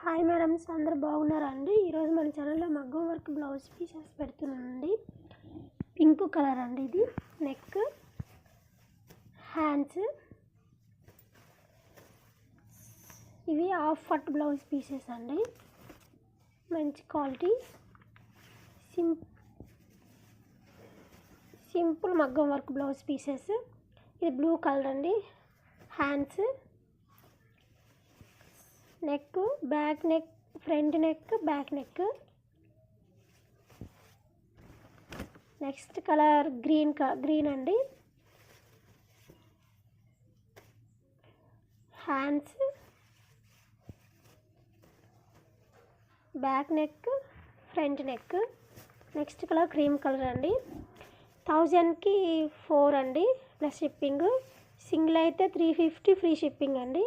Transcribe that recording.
Hi madams, అందరు బాగున్నారా అండి? ఈరోజు మన ఛానల్లో మగ్గం వర్క్ బ్లౌజ్ పీసెస్ పెడుతున్నానండి. పింక్ కలర్ అండి. ఇది నెక్, హ్యాండ్స్. ఇవి హాఫ్ ఫట్ బ్లౌజ్ పీసెస్ అండి. మంచి క్వాలిటీ, సింపుల్ మగ్గం వర్క్ బ్లౌజ్ పీసెస్. ఇది బ్లూ కలర్ అండి. Hands, neck, back neck, front neck, back neck. Next colour green అండి. Hands, back neck, front neck. Next colour cream colour అండి. 1000కి 4 అండి ప్లస్ షిప్పింగ్. సింగిల్ అయితే 350 ఫ్రీ షిప్పింగ్ అండి.